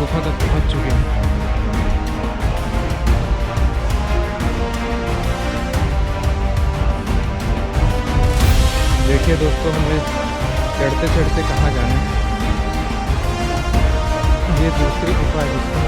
गुफा तक पहुंच चुके हैं। देखिए दोस्तों, हमें चढ़ते चढ़ते कहाँ जाना है। ये दूसरी गुफा है दोस्तों।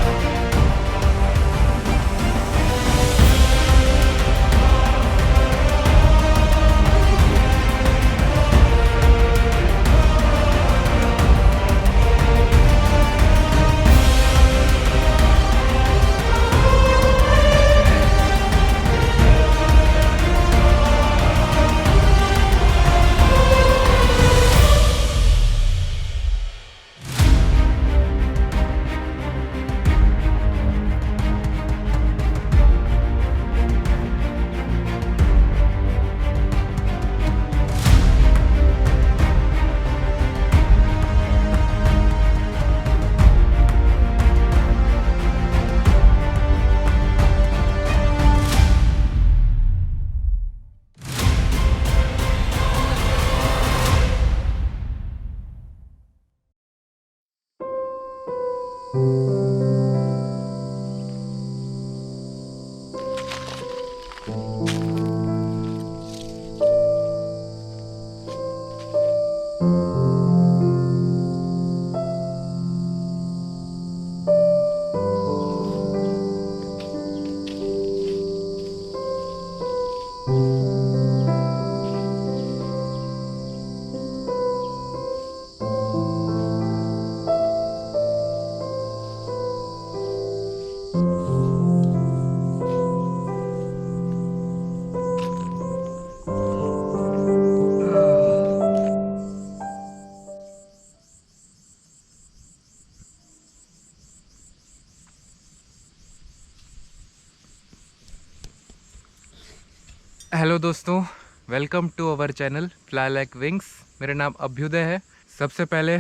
हेलो दोस्तों, welcome to our channel fly like wings. मेरा नाम अभ्युदय है। सबसे पहले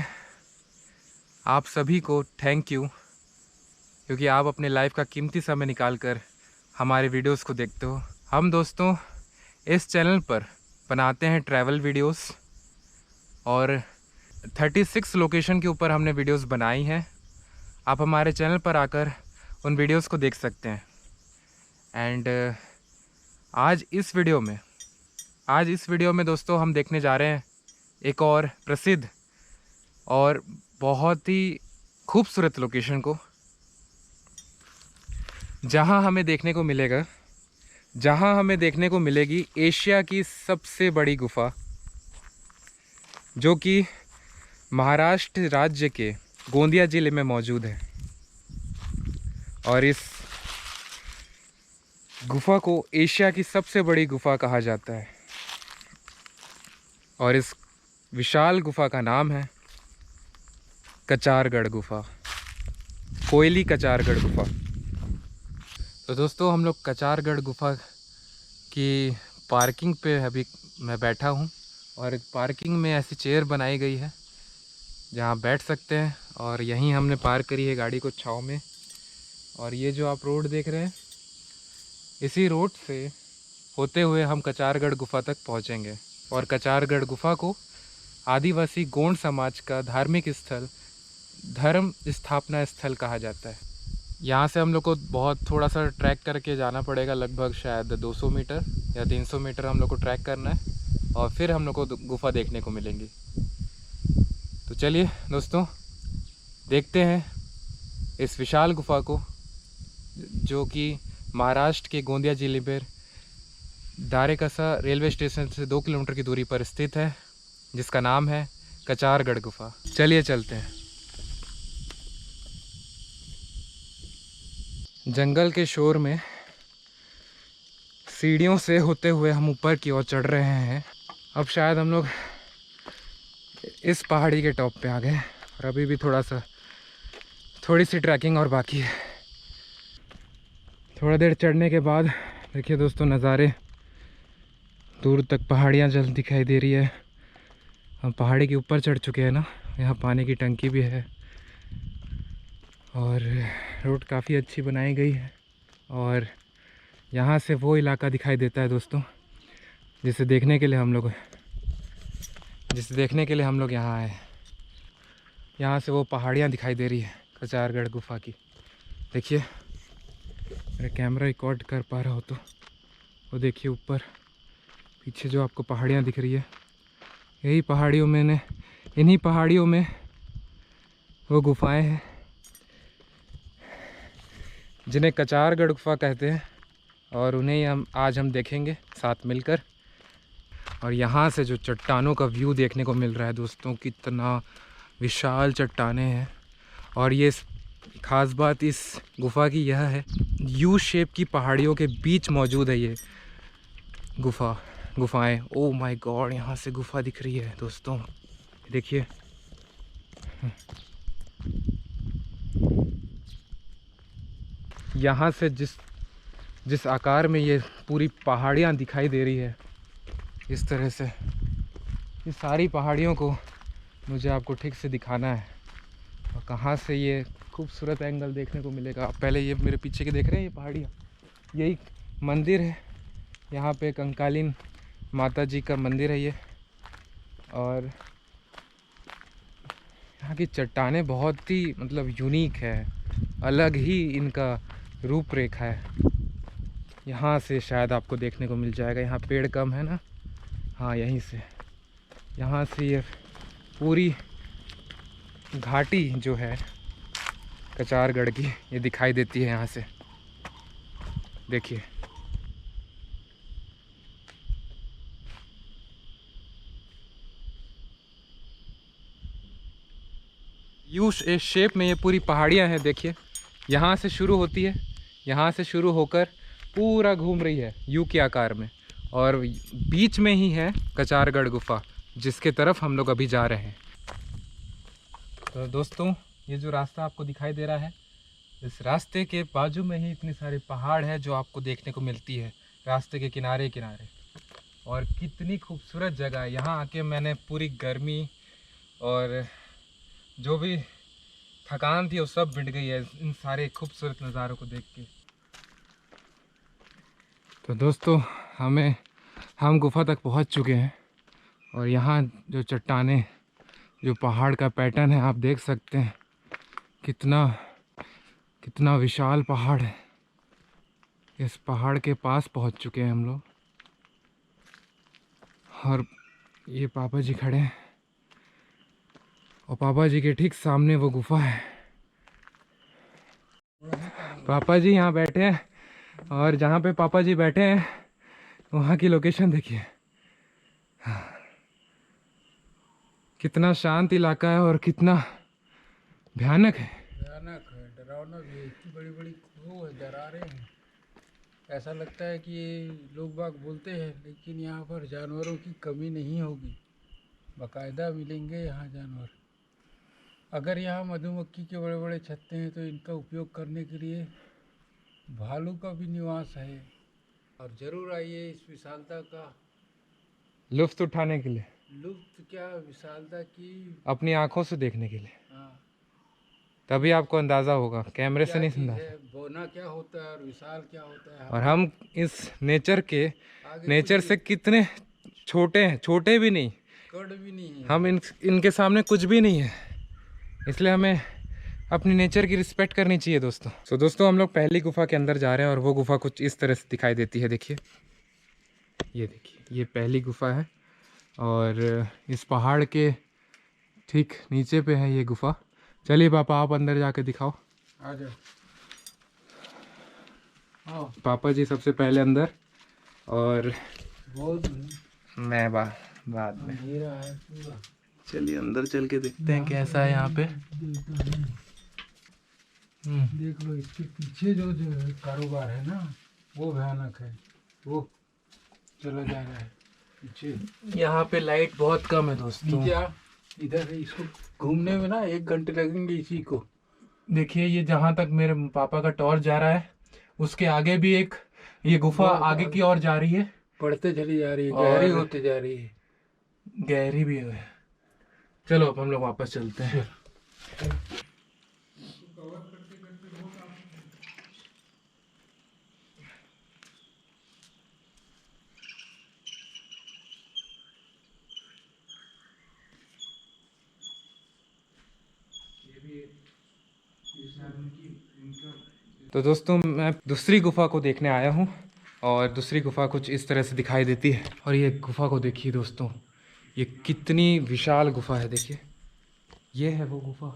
आप सभी को थैंक यू, क्योंकि आप अपने लाइफ का कीमती समय निकाल कर हमारे वीडियोस को देखते हो। हम दोस्तों इस चैनल पर बनाते हैं ट्रैवल वीडियोस और 36 लोकेशन के ऊपर हमने वीडियोस बनाई हैं। आप हमारे चैनल पर आकर उन वीडियोस को देख सकते हैं। एंड आज इस वीडियो में दोस्तों हम देखने जा रहे हैं एक और प्रसिद्ध और बहुत ही खूबसूरत लोकेशन को, जहां हमें देखने को मिलेगी एशिया की सबसे बड़ी गुफा, जो कि महाराष्ट्र राज्य के गोंदिया ज़िले में मौजूद है। और इस गुफा को एशिया की सबसे बड़ी गुफा कहा जाता है और इस विशाल गुफा का नाम है कचारगढ़ गुफा, कोयली कचारगढ़ गुफा। तो दोस्तों हम लोग कचारगढ़ गुफा की पार्किंग पे अभी मैं बैठा हूँ और पार्किंग में ऐसी चेयर बनाई गई है जहाँ बैठ सकते हैं और यहीं हमने पार्क करी है गाड़ी को छाँव में। और ये जो आप रोड देख रहे हैं, इसी रोड से होते हुए हम कचारगढ़ गुफा तक पहुंचेंगे। और कचारगढ़ गुफा को आदिवासी गोंड समाज का धार्मिक स्थल, धर्म स्थापना स्थल कहा जाता है। यहाँ से हम लोग को थोड़ा सा ट्रैक करके जाना पड़ेगा, लगभग शायद 200 मीटर या 300 मीटर हम लोग को ट्रैक करना है और फिर हम लोग को गुफा देखने को मिलेंगी। तो चलिए दोस्तों, देखते हैं इस विशाल गुफा को, जो कि महाराष्ट्र के गोंदिया जिले में दारेकसा रेलवे स्टेशन से 2 किलोमीटर की दूरी पर स्थित है, जिसका नाम है कचारगढ़ गुफा। चलिए चलते हैं। जंगल के शोर में सीढ़ियों से होते हुए हम ऊपर की ओर चढ़ रहे हैं। अब शायद हम लोग इस पहाड़ी के टॉप पे आ गए और अभी भी थोड़ी सी ट्रैकिंग और बाकी है। थोड़ा देर चढ़ने के बाद देखिए दोस्तों, नज़ारे दूर तक पहाड़ियाँ जल दिखाई दे रही है। हम पहाड़ी के ऊपर चढ़ चुके हैं ना। यहाँ पानी की टंकी भी है और रोड काफ़ी अच्छी बनाई गई है। और यहाँ से वो इलाका दिखाई देता है दोस्तों, जिसे देखने के लिए हम लोग यहाँ आए। यहाँ से वो पहाड़ियाँ दिखाई दे रही है, कचारगढ़ गुफा की। देखिए मेरा कैमरा रिकॉर्ड कर पा रहा हो तो वो देखिए ऊपर पीछे जो आपको पहाड़ियाँ दिख रही है, यही पहाड़ियों में ने इन्हीं पहाड़ियों में वो गुफाएं हैं जिन्हें कचारगढ़ गुफा कहते हैं, और उन्हें हम देखेंगे साथ मिलकर। और यहाँ से जो चट्टानों का व्यू देखने को मिल रहा है दोस्तों, कितना विशाल चट्टानें हैं। और ये ख़ास बात इस गुफ़ा की यह है, यू शेप की पहाड़ियों के बीच मौजूद है ये गुफाएं। ओ माय गॉड, यहाँ से गुफा दिख रही है दोस्तों, देखिए। यहाँ से जिस आकार में ये पूरी पहाड़ियाँ दिखाई दे रही है, इस तरह से ये सारी पहाड़ियों को मुझे आपको ठीक से दिखाना है। और कहाँ से ये खूबसूरत एंगल देखने को मिलेगा। आप पहले ये मेरे पीछे के देख रहे हैं, ये पहाड़ियाँ, यही मंदिर है। यहाँ पे कंकालीन माता जी का मंदिर है ये। और यहाँ की चट्टानें बहुत ही मतलब यूनिक है, अलग ही इनका रूपरेखा है। यहाँ से शायद आपको देखने को मिल जाएगा, यहाँ पेड़ कम है ना, हाँ यहीं से, यहाँ से ये पूरी घाटी जो है कचारगढ़ की ये दिखाई देती है यहाँ से, देखिए। यू शेप में ये पूरी पहाड़ियाँ हैं, देखिए। यहाँ से शुरू होती है, यहाँ से शुरू होकर पूरा घूम रही है यू के आकार में, और बीच में ही है कचारगढ़ गुफा, जिसके तरफ हम लोग अभी जा रहे हैं। तो दोस्तों, ये जो रास्ता आपको दिखाई दे रहा है, इस रास्ते के बाजू में ही इतनी सारी पहाड़ है जो आपको देखने को मिलती है रास्ते के किनारे किनारे। और कितनी खूबसूरत जगह है, यहाँ आके मैंने पूरी गर्मी और जो भी थकान थी वो सब मिट गई है इन सारे खूबसूरत नज़ारों को देख के। तो दोस्तों, हम गुफा तक पहुँच चुके हैं, और यहाँ जो चट्टानें, जो पहाड़ का पैटर्न है, आप देख सकते हैं कितना विशाल पहाड़ है। इस पहाड़ के पास पहुँच चुके हैं हम लोग, और ये पापा जी खड़े हैं, और पापा जी के ठीक सामने वो गुफा है। पापा जी यहाँ बैठे हैं, और जहाँ पे पापा जी बैठे हैं वहाँ की लोकेशन देखिए। कितना शांत इलाका है और कितना भयानक है। डरावना भी है। इतनी बड़ी बड़ी वो है, दरारें हैं। ऐसा लगता है कि ये लोग बाग बोलते हैं, लेकिन यहाँ पर जानवरों की कमी नहीं होगी, बाकायदा मिलेंगे यहाँ जानवर। अगर यहाँ मधुमक्खी के बड़े बड़े छत्ते हैं तो इनका उपयोग करने के लिए भालू का भी निवास है। और ज़रूर आइए इस विशालता का लुत्फ उठाने के लिए, लुत्फ क्या विशालता की अपनी आंखों से देखने के लिए। हाँ, तभी आपको अंदाज़ा होगा, कैमरे से क्या नहीं चीज़ समझा। है, बोना क्या होता है और विशाल क्या होता है। और हम इस नेचर आगे से कितने छोटे हैं, छोटे भी नहीं, कड़ भी नहीं है। हम इनके सामने कुछ भी नहीं है। इसलिए हमें अपनी नेचर की रिस्पेक्ट करनी चाहिए दोस्तों। दोस्तों, हम लोग पहली गुफा के अंदर जा रहे हैं, और वो गुफा कुछ इस तरह से दिखाई देती है, देखिए। ये देखिए, ये पहली गुफा है, और इस पहाड़ के ठीक नीचे पे है ये गुफा। चलिए पापा, आप अंदर जाके दिखाओ। आ जाओ। हाँ, पापा जी सबसे पहले अंदर, और बहुत मैं बाद में। अंधेरा है पूरा। चलिए अंदर चल के देखते हैं कैसा है यहाँ पे। देख लो, इसके पीछे जो कारोबार है ना, वो भयानक है। वो चला जा रहा है पीछे। यहाँ पे लाइट बहुत कम है दोस्तों। नीचे आ, इधर इसको घूमने में ना 1 घंटे लगेंगे इसी को। देखिए, ये जहाँ तक मेरे पापा का टॉर्च जा रहा है, उसके आगे भी एक ये गुफा आगे की ओर जा रही है, बढ़ते चली जा रही है, और गहरी होती जा रही है। गहरी भी है। चलो अब हम लोग वापस चलते हैं। तो दोस्तों मैं दूसरी गुफा को देखने आया हूँ और दूसरी गुफा कुछ इस तरह से दिखाई देती है। और ये गुफा को देखिए दोस्तों, ये कितनी विशाल गुफा है। देखिए ये है वो गुफा।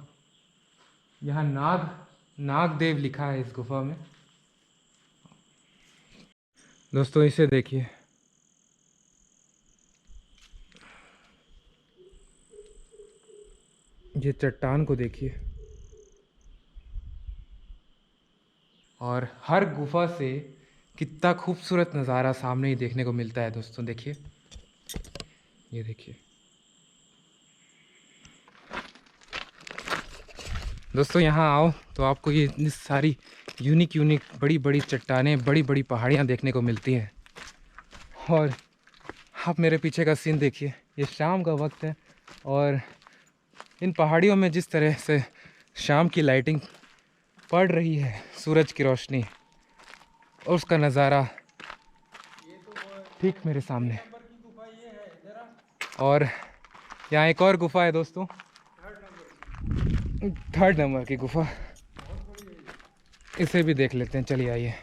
यहाँ नाग देव लिखा है इस गुफा में। दोस्तों इसे देखिए, ये चट्टान को देखिए। और हर गुफा से कितना खूबसूरत नज़ारा सामने ही देखने को मिलता है दोस्तों। देखिए ये देखिए दोस्तों, यहाँ आओ तो आपको ये इतनी सारी यूनिक बड़ी बड़ी चट्टानें, बड़ी बड़ी पहाड़ियाँ देखने को मिलती हैं। और आप मेरे पीछे का सीन देखिए, ये शाम का वक्त है और इन पहाड़ियों में जिस तरह से शाम की लाइटिंग पड़ रही है, सूरज की रोशनी, और उसका नज़ारा ठीक मेरे सामने। और यहाँ एक और गुफा है दोस्तों, 3rd नंबर की गुफा, इसे भी देख लेते हैं। चलिए आइए।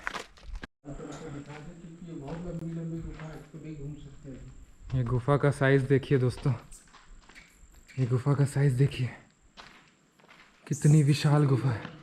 ये गुफा का साइज़ देखिए दोस्तों, ये गुफा का साइज़ देखिए, कितनी विशाल गुफा है।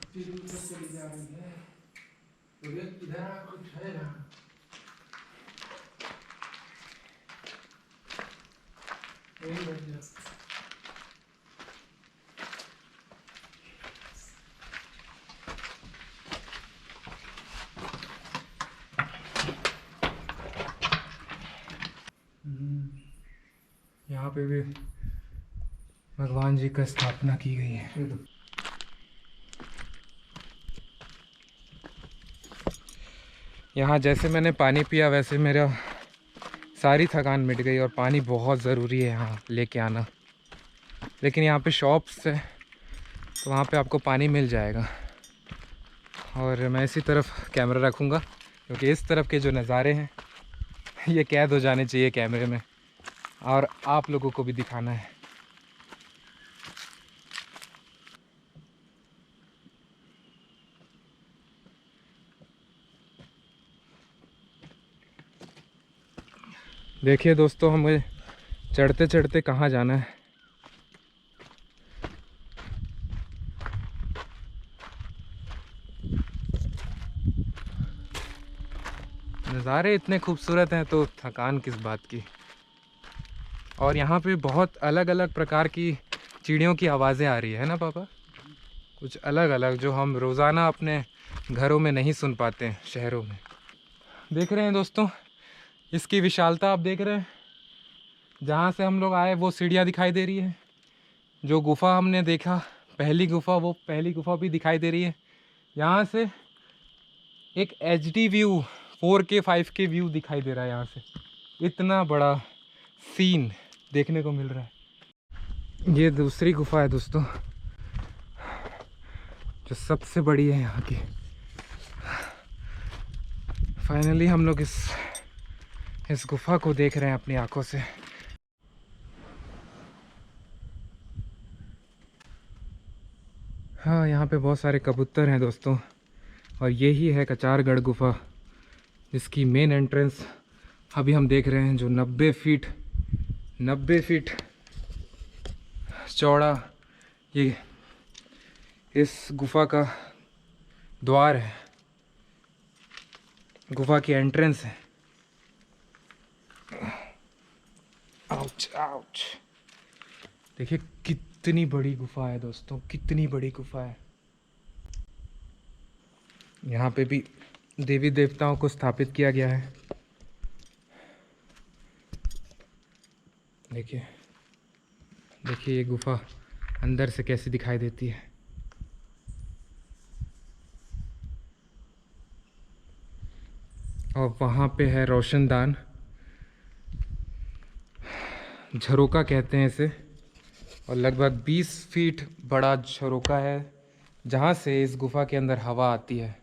यहाँ पे भी भगवान जी का स्थापना की गई है। यहाँ जैसे मैंने पानी पिया वैसे मेरा सारी थकान मिट गई। और पानी बहुत ज़रूरी है यहाँ लेके आना। लेकिन यहाँ पे शॉप्स है तो वहाँ पे आपको पानी मिल जाएगा। और मैं इसी तरफ कैमरा रखूँगा क्योंकि इस तरफ के जो नज़ारे हैं ये कैद हो जाने चाहिए कैमरे में, और आप लोगों को भी दिखाना है। देखिए दोस्तों, हमें चढ़ते चढ़ते कहाँ जाना है। नज़ारे इतने खूबसूरत हैं तो थकान किस बात की। और यहाँ पे बहुत अलग अलग प्रकार की चिड़ियों की आवाज़ें आ रही है ना पापा, कुछ अलग अलग जो हम रोज़ाना अपने घरों में नहीं सुन पाते हैं शहरों में। देख रहे हैं दोस्तों, इसकी विशालता आप देख रहे हैं। जहाँ से हम लोग आए वो सीढ़ियाँ दिखाई दे रही है। जो गुफा हमने देखा पहली गुफा, वो पहली गुफा भी दिखाई दे रही है। यहाँ से एक HD view, 4K 5K view दिखाई दे रहा है। यहाँ से इतना बड़ा सीन देखने को मिल रहा है। ये दूसरी गुफा है दोस्तों, जो सबसे बड़ी है यहाँ की। फाइनली हम लोग इस गुफा को देख रहे हैं अपनी आंखों से। हाँ, यहाँ पे बहुत सारे कबूतर हैं दोस्तों। और यही है कचारगढ़ गुफा, जिसकी मेन एंट्रेंस अभी हम देख रहे हैं, जो 90 फीट चौड़ा ये इस गुफा का द्वार है, गुफा की एंट्रेंस है। Ouch ouch. देखिए कितनी बड़ी गुफा है दोस्तों, कितनी बड़ी गुफा है। यहाँ पे भी देवी देवताओं को स्थापित किया गया है। देखिए देखिए ये गुफा अंदर से कैसी दिखाई देती है। और वहाँ पे है रोशनदान, झरोका कहते हैं इसे। और लगभग 20 फीट बड़ा झरोका है, जहाँ से इस गुफा के अंदर हवा आती है।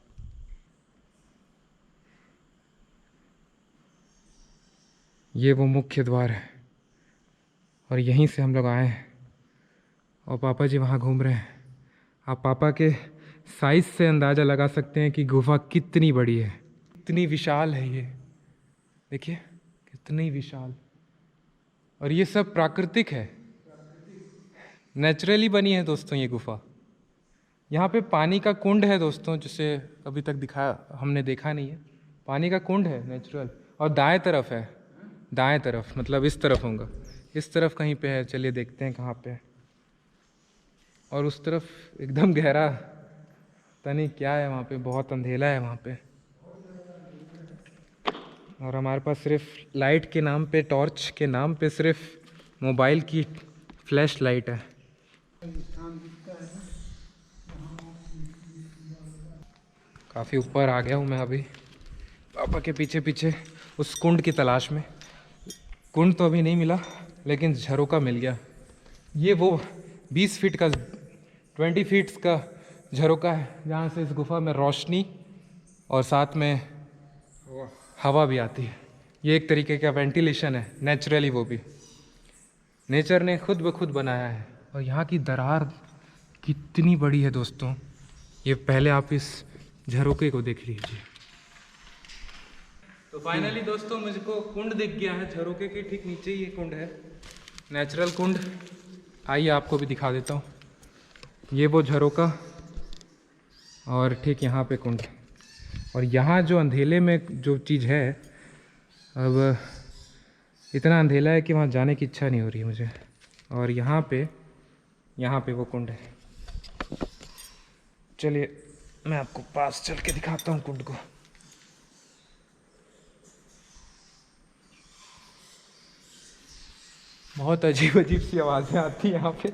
ये वो मुख्य द्वार है और यहीं से हम लोग आए हैं। और पापा जी वहाँ घूम रहे हैं। आप पापा के साइज से अंदाज़ा लगा सकते हैं कि गुफा कितनी बड़ी है, कितनी विशाल है ये। देखिए कितनी विशाल, और ये सब प्राकृतिक है, नेचुरली बनी है दोस्तों ये गुफा। यहाँ पे पानी का कुंड है दोस्तों, जिसे अभी तक दिखाया हमने देखा नहीं है। पानी का कुंड है नेचुरल, और दाएं तरफ है, दाएं तरफ मतलब इस तरफ होगा, इस तरफ कहीं पे है, चलिए देखते हैं कहाँ पे है। और उस तरफ एकदम गहरा, पता नहीं क्या है वहाँ पे, बहुत अंधेला है वहाँ पे। और हमारे पास सिर्फ लाइट के नाम पे, टॉर्च के नाम पे सिर्फ मोबाइल की फ्लैश लाइट है। काफ़ी ऊपर आ गया हूँ मैं अभी, पापा के पीछे पीछे उस कुंड की तलाश में। कुंड तो अभी नहीं मिला, लेकिन झरोका मिल गया। ये वो 20 फीट का, 20 फीट्स का झरोका है, जहाँ से इस गुफा में रोशनी और साथ में हवा भी आती है। ये एक तरीके का वेंटिलेशन है नेचुरली, वो भी नेचर ने खुद ब खुद बनाया है। और यहाँ की दरार कितनी बड़ी है दोस्तों, ये पहले आप इस झरोके को देख लीजिए। तो फाइनली दोस्तों मुझको कुंड दिख गया है, झरोके के ठीक नीचे ही ये कुंड है, नेचुरल कुंड। आइए आपको भी दिखा देता हूँ। ये वो झरोका और ठीक यहाँ पे कुंड। और यहाँ जो अंधेले में जो चीज़ है, अब इतना अंधेला है कि वहाँ जाने की इच्छा नहीं हो रही है मुझे। और यहाँ पे वो कुंड है। चलिए मैं आपको पास चल के दिखाता हूँ कुंड को। बहुत अजीब अजीब सी आवाज़ें आती हैं यहाँ पे,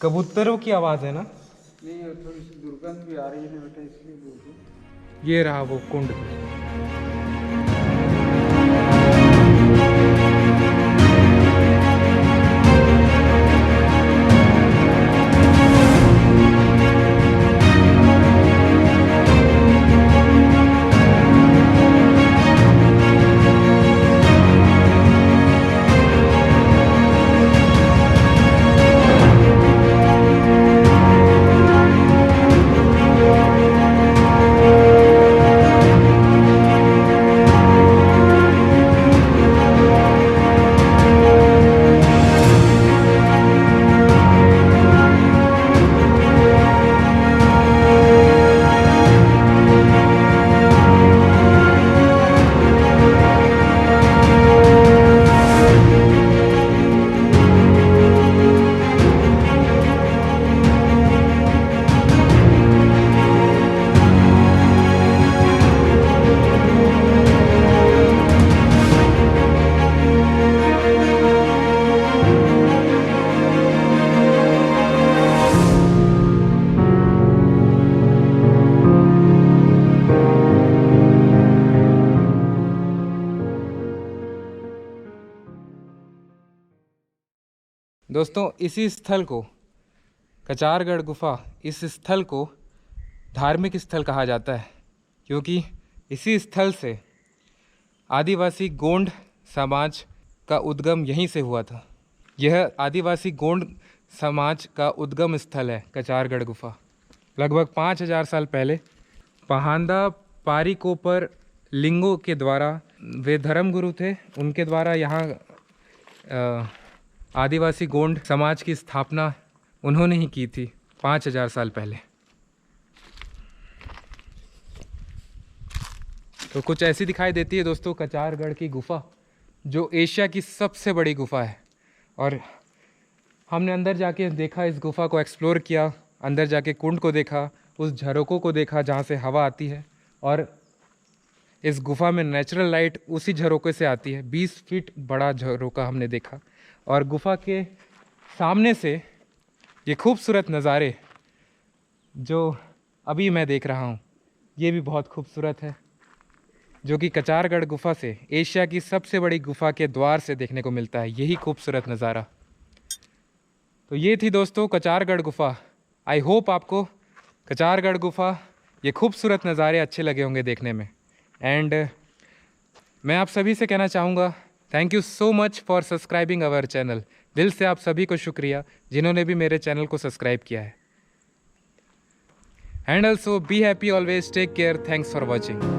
कबूतरों की आवाज़ है ना? नहीं, थोड़ी सी दुर्गंध भी आ रही है बेटा, इसलिए बोल रहा हूँ। ये रहा वो कुंड। दोस्तों इसी स्थल को, कचारगढ़ गुफा, इस स्थल को धार्मिक स्थल कहा जाता है, क्योंकि इसी स्थल से आदिवासी गोंड समाज का उद्गम यहीं से हुआ था। यह आदिवासी गोंड समाज का उद्गम स्थल है कचारगढ़ गुफा। लगभग 5000 साल पहले पहांदा पारिकोपर लिंगों के द्वारा, वे धर्मगुरु थे, उनके द्वारा यहाँ आदिवासी गोंड समाज की स्थापना उन्होंने ही की थी 5000 साल पहले। तो कुछ ऐसी दिखाई देती है दोस्तों कचारगढ़ की गुफा, जो एशिया की सबसे बड़ी गुफा है। और हमने अंदर जाके देखा, इस गुफा को एक्सप्लोर किया, अंदर जाके कुंड को देखा, उस झरोकों को देखा जहाँ से हवा आती है, और इस गुफा में नेचुरल लाइट उसी झरोके से आती है। 20 फीट बड़ा झरोका हमने देखा, और गुफा के सामने से ये खूबसूरत नज़ारे जो अभी मैं देख रहा हूँ, ये भी बहुत खूबसूरत है, जो कि कचारगढ़ गुफा से, एशिया की सबसे बड़ी गुफा के द्वार से देखने को मिलता है, यही खूबसूरत नज़ारा। तो ये थी दोस्तों कचारगढ़ गुफा। आई होप आपको कचारगढ़ गुफा, ये खूबसूरत नज़ारे अच्छे लगे होंगे देखने में। एंड मैं आप सभी से कहना चाहूँगा, thank you so much for subscribing our channel. दिल से आप सभी को शुक्रिया जिन्होंने भी मेरे चैनल को सब्सक्राइब किया है। And also be happy always, take care, thanks for watching.